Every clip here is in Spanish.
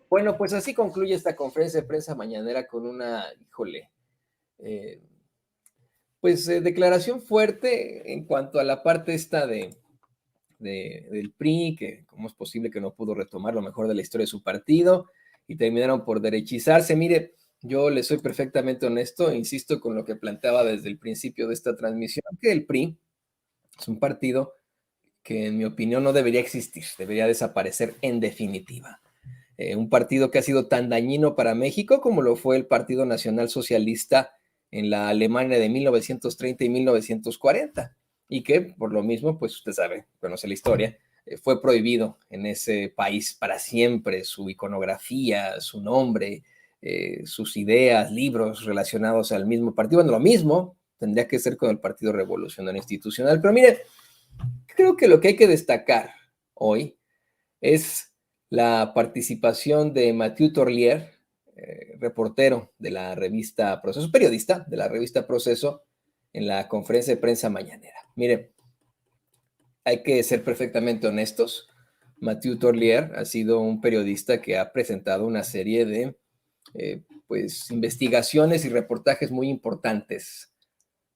Bueno, pues así concluye esta conferencia de prensa mañanera con una, híjole, eh, pues declaración fuerte en cuanto a la parte esta del PRI, que cómo es posible que no pudo retomar lo mejor de la historia de su partido y terminaron por derechizarse. Mire, yo le soy perfectamente honesto, insisto con lo que planteaba desde el principio de esta transmisión, que el PRI es un partido que en mi opinión no debería existir, debería desaparecer en definitiva. Un partido que ha sido tan dañino para México como lo fue el Partido Nacional Socialista en la Alemania de 1930 y 1940, y que por lo mismo, pues usted sabe, conoce la historia, fue prohibido en ese país para siempre su iconografía, su nombre, sus ideas, libros relacionados al mismo partido. Bueno, lo mismo tendría que ser con el Partido Revolucionario Institucional, pero mire, creo que lo que hay que destacar hoy es la participación de Mathieu Torlier, reportero de la revista Proceso, periodista de la revista Proceso, en la conferencia de prensa mañanera. Mire, hay que ser perfectamente honestos. Mathieu Torlier ha sido un periodista que ha presentado una serie de pues, investigaciones y reportajes muy importantes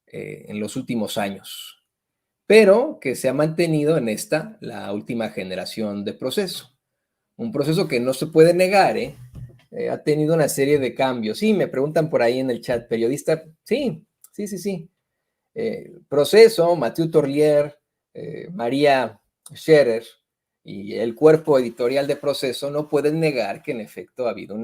en los últimos años, pero que se ha mantenido en esta, la última generación de Proceso. Un proceso que no se puede negar, ha tenido una serie de cambios. Sí, me preguntan por ahí en el chat, periodista, sí, sí, sí, sí. Proceso, Mathieu Torlier, María Scherer y el cuerpo editorial de Proceso no pueden negar que en efecto ha habido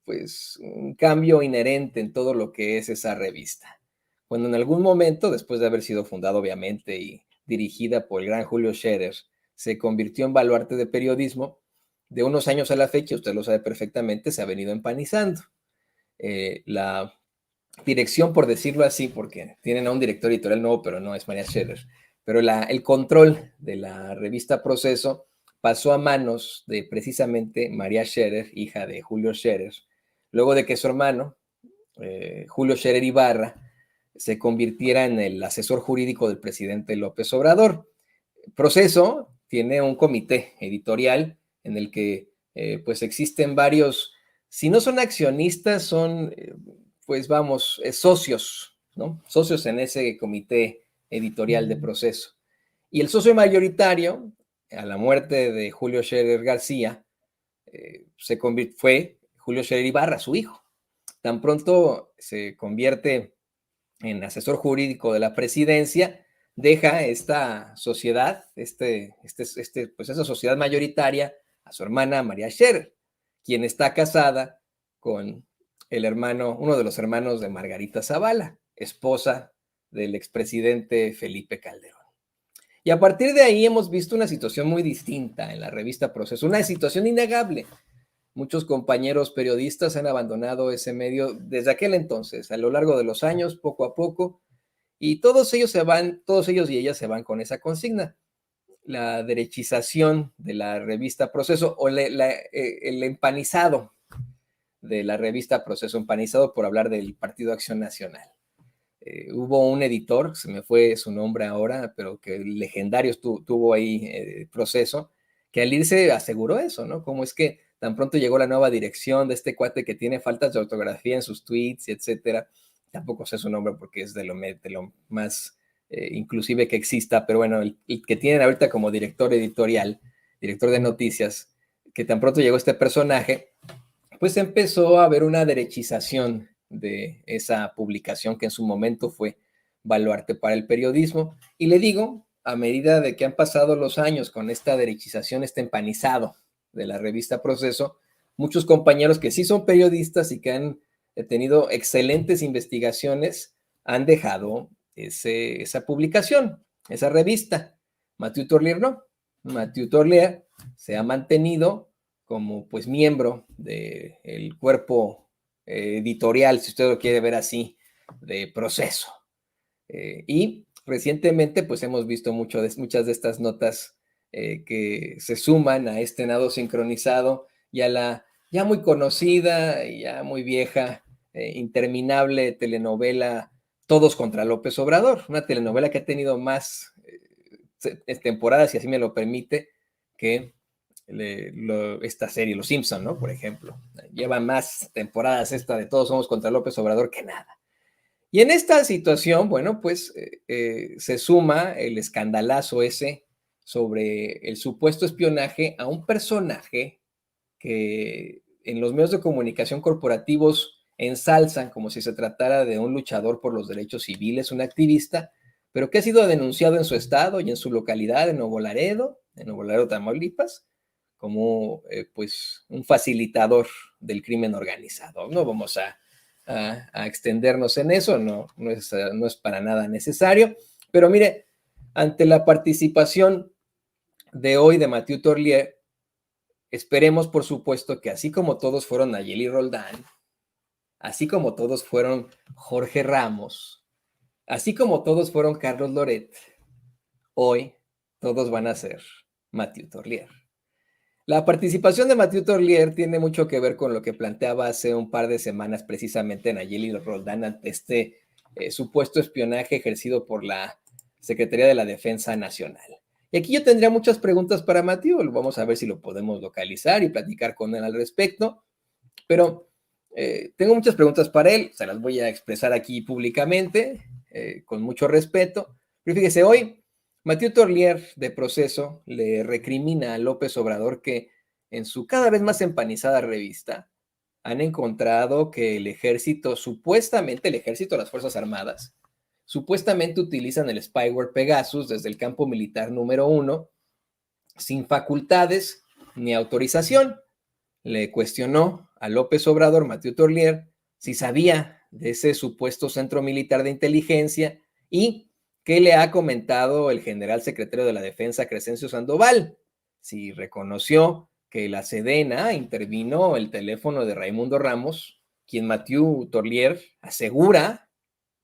pues, un cambio inherente en todo lo que es esa revista. Cuando en algún momento, después de haber sido fundada obviamente y dirigida por el gran Julio Scherer, se convirtió en baluarte de periodismo, de unos años a la fecha, usted lo sabe perfectamente, se ha venido empanizando. La dirección, por decirlo así, porque tienen a un director editorial nuevo, pero no es María Scherer, pero el control de la revista Proceso pasó a manos de precisamente María Scherer, hija de Julio Scherer, luego de que su hermano, Julio Scherer Ibarra, se convirtiera en el asesor jurídico del presidente López Obrador. Proceso tiene un comité editorial en el que pues existen varios, si no son accionistas, son pues vamos, socios, ¿no? Socios en ese comité editorial de Proceso. Y el socio mayoritario, a la muerte de Julio Scherer García, fue Julio Scherer Ibarra, su hijo. Tan pronto se convierte en asesor jurídico de la presidencia, deja esta sociedad, pues esa sociedad mayoritaria a su hermana María Scherer, quien está casada con el hermano, uno de los hermanos de Margarita Zavala, esposa del expresidente Felipe Calderón. Y a partir de ahí hemos visto una situación muy distinta en la revista Proceso, una situación innegable. Muchos compañeros periodistas han abandonado ese medio desde aquel entonces, a lo largo de los años, poco a poco, y todos ellos todos ellos y ellas se van con esa consigna. La derechización de la revista Proceso o el empanizado de la revista Proceso, empanizado por hablar del Partido Acción Nacional. Hubo un editor, se me fue su nombre ahora, pero que legendario tuvo ahí Proceso, que al irse aseguró eso, ¿no? Como es que tan pronto llegó la nueva dirección de este cuate que tiene faltas de ortografía en sus tweets, etcétera. Tampoco sé su nombre porque es de lo más inclusive que exista, pero bueno, el que tienen ahorita como director editorial, director de noticias, que tan pronto llegó este personaje, pues empezó a haber una derechización de esa publicación que en su momento fue baluarte para el periodismo. Y le digo, a medida de que han pasado los años con esta derechización, este empanizado de la revista Proceso, muchos compañeros que sí son periodistas y que han tenido excelentes investigaciones han dejado esa publicación, esa revista. Mathieu Torlier no. Mathieu Torlier se ha mantenido como pues miembro del cuerpo editorial, si usted lo quiere ver así, de Proceso. Y recientemente pues hemos visto muchas de estas notas que se suman a este nado sincronizado y a la ya muy conocida y ya muy vieja, interminable telenovela Todos contra López Obrador, una telenovela que ha tenido más temporadas, si así me lo permite, que esta serie, Los Simpson, ¿no? Por ejemplo. Lleva más temporadas esta de Todos Somos contra López Obrador que nada. Y en esta situación, bueno, pues se suma el escandalazo ese sobre el supuesto espionaje a un personaje que en los medios de comunicación corporativos ensalzan como si se tratara de un luchador por los derechos civiles, un activista, pero que ha sido denunciado en su estado y en su localidad, en Nuevo Laredo, Tamaulipas, como pues un facilitador del crimen organizado. No vamos a extendernos en eso, no es para nada necesario, pero mire, ante la participación de hoy de Mathieu Torlier, esperemos, por supuesto, que así como todos fueron Nayeli Roldán, así como todos fueron Jorge Ramos, así como todos fueron Carlos Loret, hoy todos van a ser Mathieu Torlier. La participación de Mathieu Torlier tiene mucho que ver con lo que planteaba hace un par de semanas precisamente Nayeli Roldán ante este supuesto espionaje ejercido por la Secretaría de la Defensa Nacional. Y aquí yo tendría muchas preguntas para Mathieu, vamos a ver si lo podemos localizar y platicar con él al respecto, pero tengo muchas preguntas para él, se las voy a expresar aquí públicamente, con mucho respeto, pero fíjese, hoy Mathieu Torlier de Proceso le recrimina a López Obrador que en su cada vez más empanizada revista han encontrado que el ejército, supuestamente el ejército, las Fuerzas Armadas, supuestamente utilizan el spyware Pegasus desde el campo militar número 1 sin facultades ni autorización. Le cuestionó a López Obrador, Mathieu Torlier, si sabía de ese supuesto centro militar de inteligencia y qué le ha comentado el general secretario de la Defensa, Crescencio Sandoval, si reconoció que la Sedena intervino el teléfono de Raimundo Ramos, quien Mathieu Torlier asegura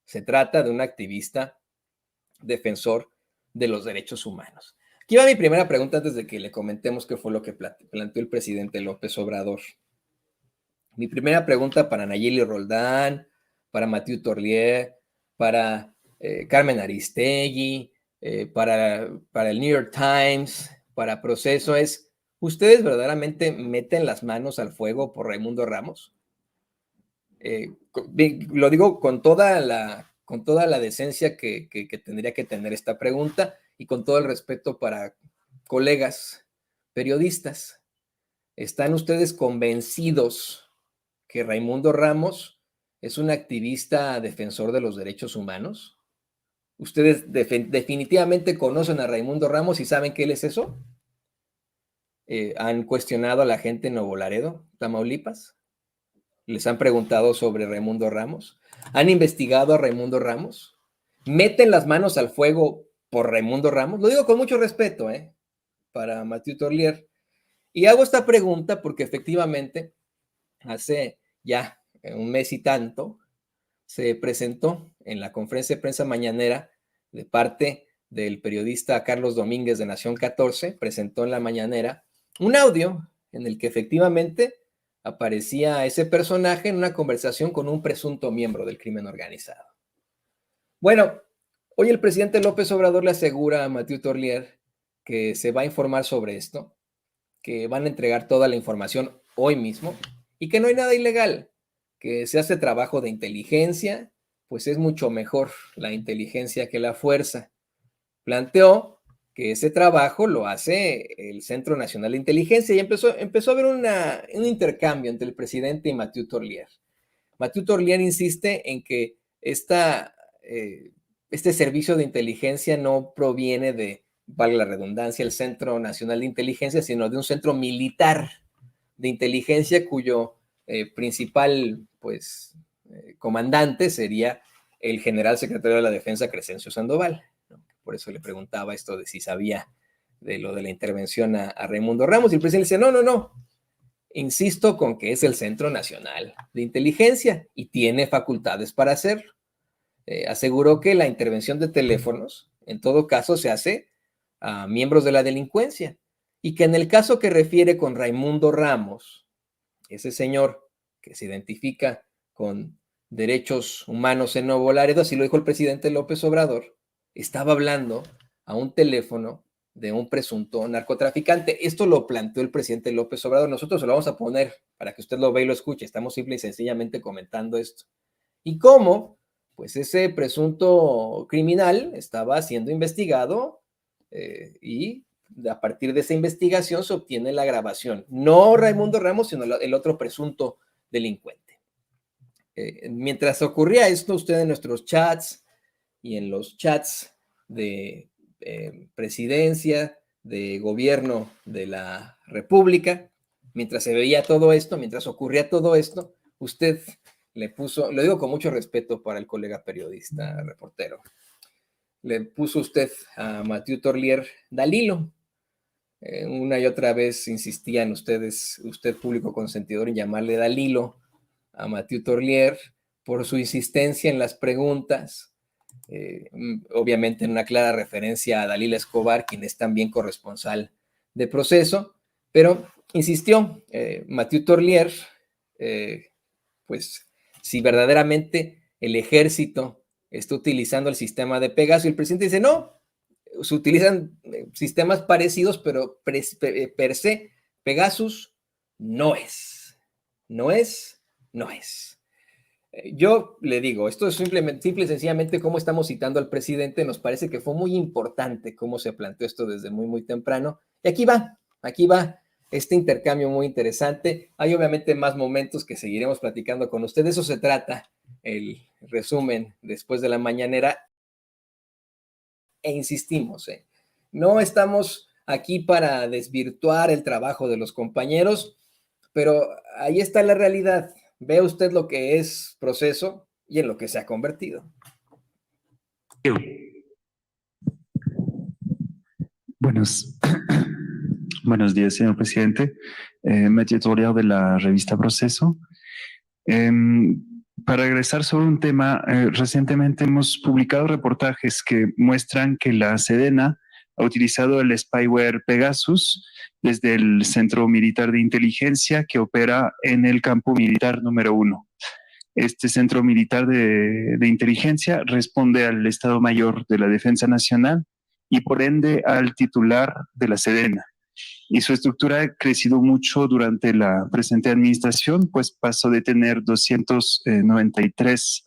se trata de un activista defensor de los derechos humanos. Aquí va mi primera pregunta antes de que le comentemos qué fue lo que planteó el presidente López Obrador. Mi primera pregunta para Nayeli Roldán, para Mathieu Torlier, para Carmen Aristegui, para el New York Times, para Proceso es, ¿ustedes verdaderamente meten las manos al fuego por Raimundo Ramos? Lo digo con toda la decencia que tendría que tener esta pregunta y con todo el respeto para colegas periodistas. ¿Están ustedes convencidos que Raimundo Ramos es un activista defensor de los derechos humanos? ¿Ustedes definitivamente conocen a Raimundo Ramos y saben que él es eso? ¿Han cuestionado a la gente en Nuevo Laredo, Tamaulipas? ¿Les han preguntado sobre Raimundo Ramos? ¿Han investigado a Raimundo Ramos? ¿Meten las manos al fuego por Raimundo Ramos? Lo digo con mucho respeto, para Mathieu Torlier. Y hago esta pregunta porque efectivamente hace ya un mes y tanto se presentó en la conferencia de prensa mañanera de parte del periodista Carlos Domínguez de Nación 14, presentó en la mañanera un audio en el que efectivamente aparecía ese personaje en una conversación con un presunto miembro del crimen organizado. Bueno, hoy el presidente López Obrador le asegura a Mathieu Torlier que se va a informar sobre esto, que van a entregar toda la información hoy mismo y que no hay nada ilegal, que se hace trabajo de inteligencia, pues es mucho mejor la inteligencia que la fuerza. Planteó que ese trabajo lo hace el Centro Nacional de Inteligencia y empezó a haber un intercambio entre el presidente y Mathieu Torlier. Mathieu Torlier insiste en que este servicio de inteligencia no proviene de, valga la redundancia, el Centro Nacional de Inteligencia, sino de un centro militar de inteligencia cuyo principal comandante sería el general secretario de la Defensa, Crescencio Sandoval. Por eso le preguntaba esto de si sabía de lo de la intervención a Raimundo Ramos. Y el presidente dice, no, insisto con que es el Centro Nacional de Inteligencia y tiene facultades para hacerlo. Aseguró que la intervención de teléfonos, en todo caso, se hace a miembros de la delincuencia y que en el caso que refiere con Raimundo Ramos, ese señor que se identifica con derechos humanos en Nuevo Laredo, así lo dijo el presidente López Obrador, estaba hablando a un teléfono de un presunto narcotraficante. Esto lo planteó el presidente López Obrador. Nosotros se lo vamos a poner para que usted lo vea y lo escuche. Estamos simple y sencillamente comentando esto. ¿Y cómo? Pues ese presunto criminal estaba siendo investigado y a partir de esa investigación se obtiene la grabación. No Raimundo Ramos, sino el otro presunto delincuente. Mientras ocurría esto, usted en nuestros chats y en los chats de presidencia, de gobierno de la República, mientras se veía todo esto, mientras ocurría todo esto, usted le puso, lo digo con mucho respeto para el colega periodista, reportero, le puso usted a Mathieu Torlier Dalilo. Una y otra vez insistían ustedes, usted público consentidor, en llamarle Dalilo a Mathieu Torlier por su insistencia en las preguntas, obviamente en una clara referencia a Dalila Escobar, quien es también corresponsal de Proceso, pero insistió Mathieu Torlier, pues si verdaderamente el ejército está utilizando el sistema de Pegasus, y el presidente dice no, se utilizan sistemas parecidos, pero per se Pegasus no es. Yo le digo, esto es simple y sencillamente cómo estamos citando al presidente. Nos parece que fue muy importante cómo se planteó esto desde muy temprano. Y aquí va este intercambio muy interesante. Hay obviamente más momentos que seguiremos platicando con usted. De eso se trata el resumen después de la mañanera. E insistimos, no estamos aquí para desvirtuar el trabajo de los compañeros, pero ahí está la realidad. Ve usted lo que es Proceso y en lo que se ha convertido. Buenos días, señor presidente. Mathieu Torlier de la revista Proceso. Para regresar sobre un tema, recientemente hemos publicado reportajes que muestran que la Sedena ha utilizado el spyware Pegasus desde el Centro Militar de Inteligencia que opera en el campo militar número 1. Este Centro Militar de Inteligencia responde al Estado Mayor de la Defensa Nacional y por ende al titular de la Sedena. Y su estructura ha crecido mucho durante la presente administración, pues pasó de tener 293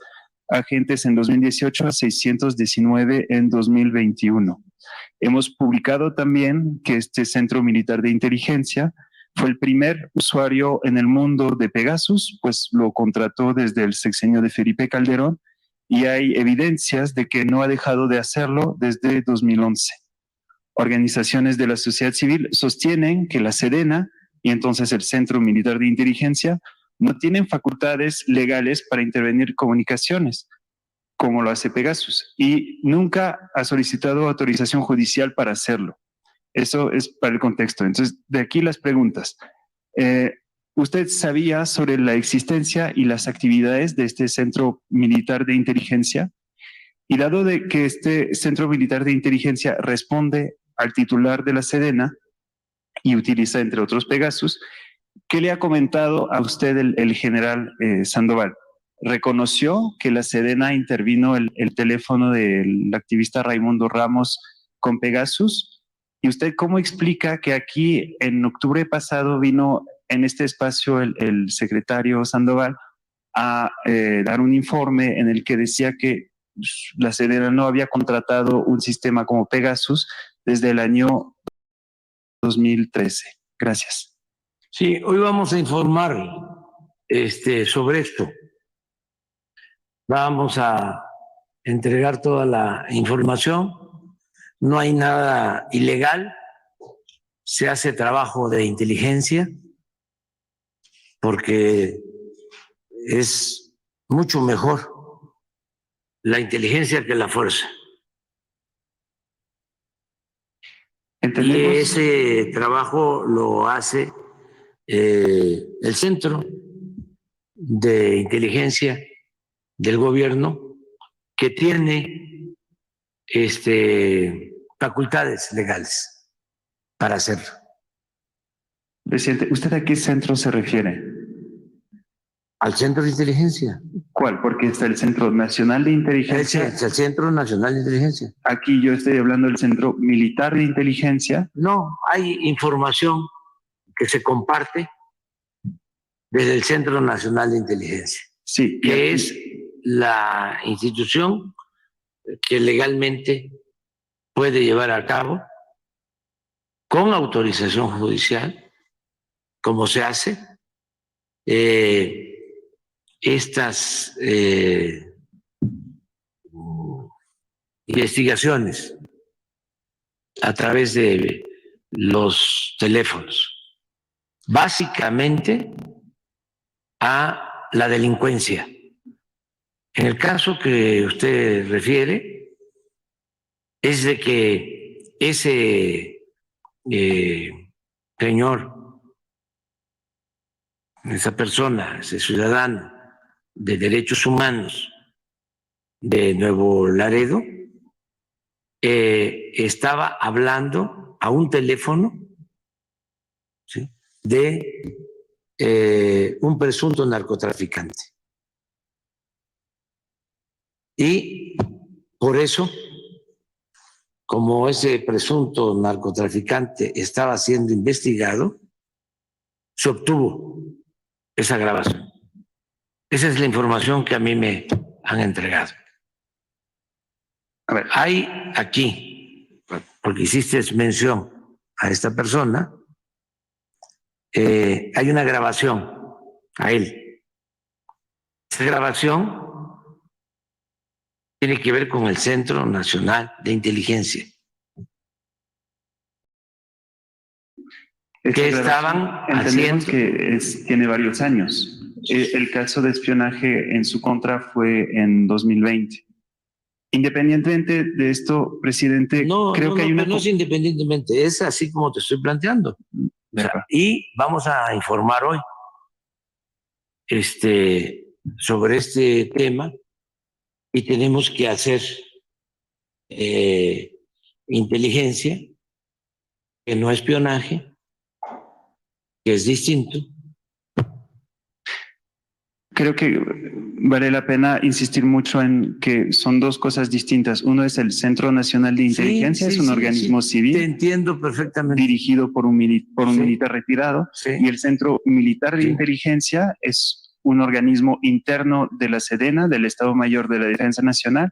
agentes en 2018 a 619 en 2021. Hemos publicado también que este Centro Militar de Inteligencia fue el primer usuario en el mundo de Pegasus, pues lo contrató desde el sexenio de Felipe Calderón y hay evidencias de que no ha dejado de hacerlo desde 2011. Organizaciones de la sociedad civil sostienen que la Sedena y entonces el Centro Militar de Inteligencia no tienen facultades legales para intervenir comunicaciones, como lo hace Pegasus, y nunca ha solicitado autorización judicial para hacerlo. Eso es para el contexto. Entonces, de aquí las preguntas. ¿Usted sabía sobre la existencia y las actividades de este Centro Militar de Inteligencia? Y dado de que este Centro Militar de Inteligencia responde al titular de la Sedena y utiliza, entre otros, Pegasus, ¿qué le ha comentado a usted el general Sandoval? ¿Reconoció que la Sedena intervino el teléfono del activista Raimundo Ramos con Pegasus? ¿Y usted cómo explica que aquí en octubre pasado vino en este espacio el secretario Sandoval a dar un informe en el que decía que la Sedena no había contratado un sistema como Pegasus desde el año 2013? Gracias. Sí, hoy vamos a informar sobre esto. Vamos a entregar toda la información. No hay nada ilegal. Se hace trabajo de inteligencia porque es mucho mejor la inteligencia que la fuerza. Entendemos. Y ese trabajo lo hace el Centro de Inteligencia del Gobierno, que tiene facultades legales para hacerlo. Presidente, ¿usted a qué centro se refiere? al Centro de Inteligencia. ¿Cuál? Porque está el Centro Nacional de Inteligencia. Es el Centro Nacional de Inteligencia. Aquí yo estoy hablando del Centro Militar de Inteligencia. No, hay información que se comparte desde el Centro Nacional de Inteligencia, Sí. que es la institución que legalmente puede llevar a cabo con autorización judicial, como se hace, estas investigaciones a través de los teléfonos, básicamente a la delincuencia. En el caso que usted refiere, es de que ese señor, esa persona, ese ciudadano de derechos humanos de Nuevo Laredo, estaba hablando a un teléfono, ¿sí?, de un presunto narcotraficante. Y por eso, como ese presunto narcotraficante estaba siendo investigado, se obtuvo esa grabación. Esa es la información que a mí me han entregado. A ver, hay aquí, porque hiciste mención a esta persona, hay una grabación a él. Esa grabación tiene que ver con el Centro Nacional de Inteligencia. ¿Qué estaban entendemos haciendo? Que tiene varios años. El caso de espionaje en su contra fue en 2020. Independientemente de esto, presidente, creo que hay una... No es independientemente, es así como te estoy planteando. O sea, y vamos a informar hoy sobre este tema y tenemos que hacer inteligencia, que no espionaje, que es distinto. Creo que vale la pena insistir mucho en que son dos cosas distintas. Uno es el Centro Nacional de Inteligencia, es un organismo civil. Te entiendo perfectamente. Dirigido por un militar retirado. Sí. Y el Centro Militar de Inteligencia es un organismo interno de la SEDENA, del Estado Mayor de la Defensa Nacional.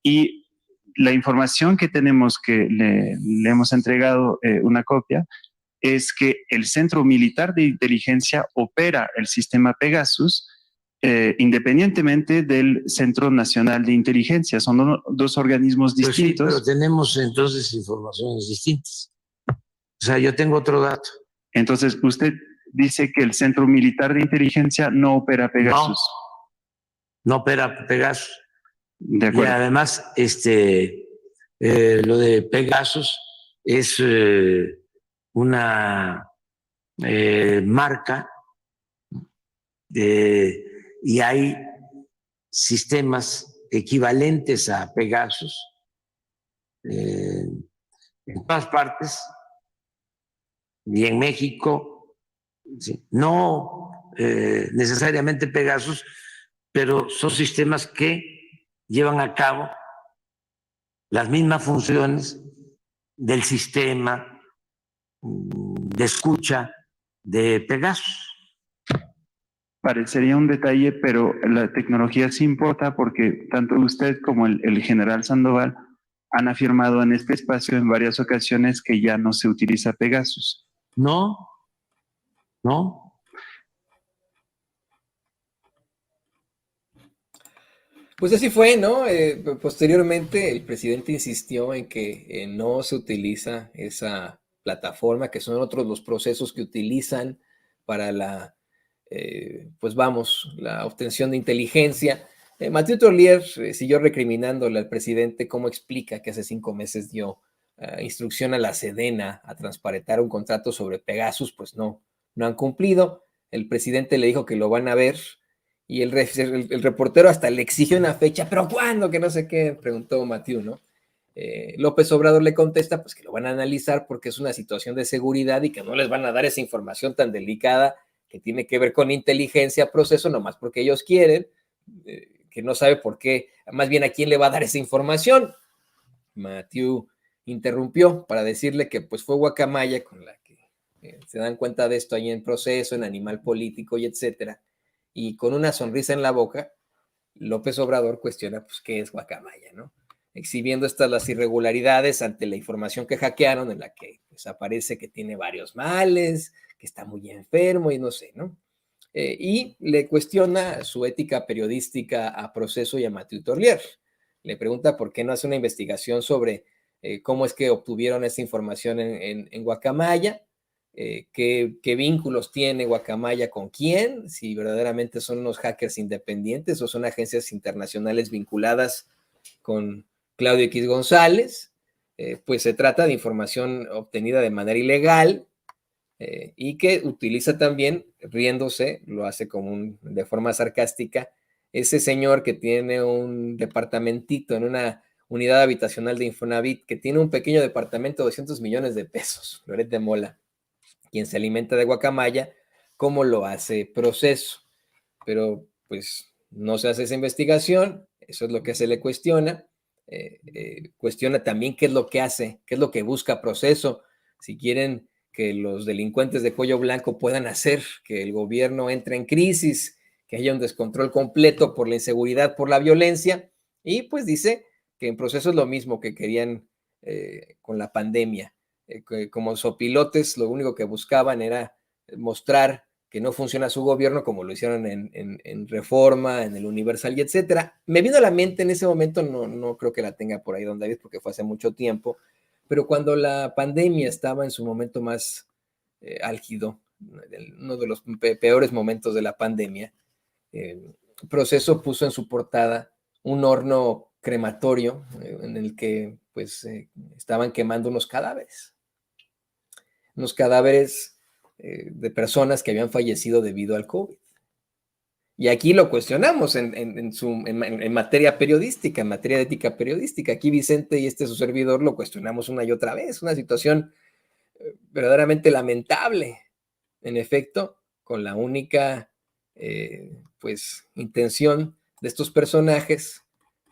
Y la información que tenemos, que le hemos entregado una copia, es que el Centro Militar de Inteligencia opera el sistema Pegasus, independientemente del Centro Nacional de Inteligencia. Son dos organismos distintos. Pues sí, pero tenemos entonces informaciones distintas. O sea, yo tengo otro dato. Entonces, usted dice que el Centro Militar de Inteligencia no opera Pegasus. No opera Pegasus. De acuerdo. Y además, lo de Pegasus es una marca y hay sistemas equivalentes a Pegasus en todas partes y en México, ¿sí? No necesariamente Pegasus, pero son sistemas que llevan a cabo las mismas funciones del sistema de escucha de Pegasus. Parecería un detalle, pero la tecnología sí importa porque tanto usted como el general Sandoval han afirmado en este espacio en varias ocasiones que ya no se utiliza Pegasus. No. Pues así fue, ¿no? Posteriormente el presidente insistió en que no se utiliza esa plataforma, que son otros los procesos que utilizan para la obtención de inteligencia. Mathieu Tollier siguió recriminándole al presidente cómo explica que hace 5 meses dio instrucción a la SEDENA a transparentar un contrato sobre Pegasus, pues no han cumplido. El presidente le dijo que lo van a ver y el reportero hasta le exigió una fecha, ¿pero cuándo? Que no sé qué, preguntó Mathieu, ¿no? López Obrador le contesta pues que lo van a analizar porque es una situación de seguridad y que no les van a dar esa información tan delicada que tiene que ver con inteligencia, proceso, nomás porque ellos quieren, que no sabe por qué, más bien a quién le va a dar esa información. Mathieu interrumpió para decirle que pues fue Guacamaya con la que se dan cuenta de esto ahí en Proceso, en Animal Político y etcétera, y con una sonrisa en la boca, López Obrador cuestiona pues qué es Guacamaya, ¿no? Exhibiendo las irregularidades ante la información que hackearon, en la que pues, aparece que tiene varios males, que está muy enfermo y no sé, ¿no? Y le cuestiona su ética periodística a Proceso y a Mathieu Torlier. Le pregunta por qué no hace una investigación sobre cómo es que obtuvieron esa información en Guacamaya, qué vínculos tiene Guacamaya con quién, si verdaderamente son unos hackers independientes o son agencias internacionales vinculadas con Claudio X González. Pues se trata de información obtenida de manera ilegal, y que utiliza también, riéndose, lo hace como de forma sarcástica, ese señor que tiene un departamentito en una unidad habitacional de Infonavit, que tiene un pequeño departamento de 200 millones de pesos, Loret de Mola, quien se alimenta de guacamaya, como lo hace Proceso. Pero pues no se hace esa investigación, eso es lo que se le cuestiona. Cuestiona también qué es lo que hace, qué es lo que busca Proceso, si quieren que los delincuentes de cuello blanco puedan hacer que el gobierno entre en crisis, que haya un descontrol completo por la inseguridad, por la violencia, y pues dice que en Proceso es lo mismo que querían con la pandemia. Como sopilotes, lo único que buscaban era mostrar que no funciona su gobierno como lo hicieron en Reforma, en el Universal y etcétera. Me vino a la mente en ese momento, no creo que la tenga por ahí don David, porque fue hace mucho tiempo, pero cuando la pandemia estaba en su momento más álgido, uno de los peores momentos de la pandemia, Proceso puso en su portada un horno crematorio en el que pues estaban quemando unos cadáveres de personas que habían fallecido debido al COVID. Y aquí lo cuestionamos en materia periodística, en materia de ética periodística. Aquí Vicente y su servidor lo cuestionamos una y otra vez. Una situación verdaderamente lamentable, en efecto, con la única pues intención de estos personajes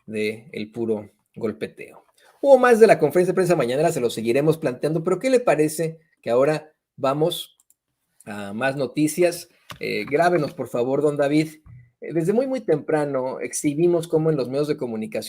de el puro golpeteo. Hubo más de la conferencia de prensa mañanera, se lo seguiremos planteando, pero ¿qué le parece que ahora vamos a más noticias? Grábenos, por favor, don David. Desde muy temprano exhibimos cómo en los medios de comunicación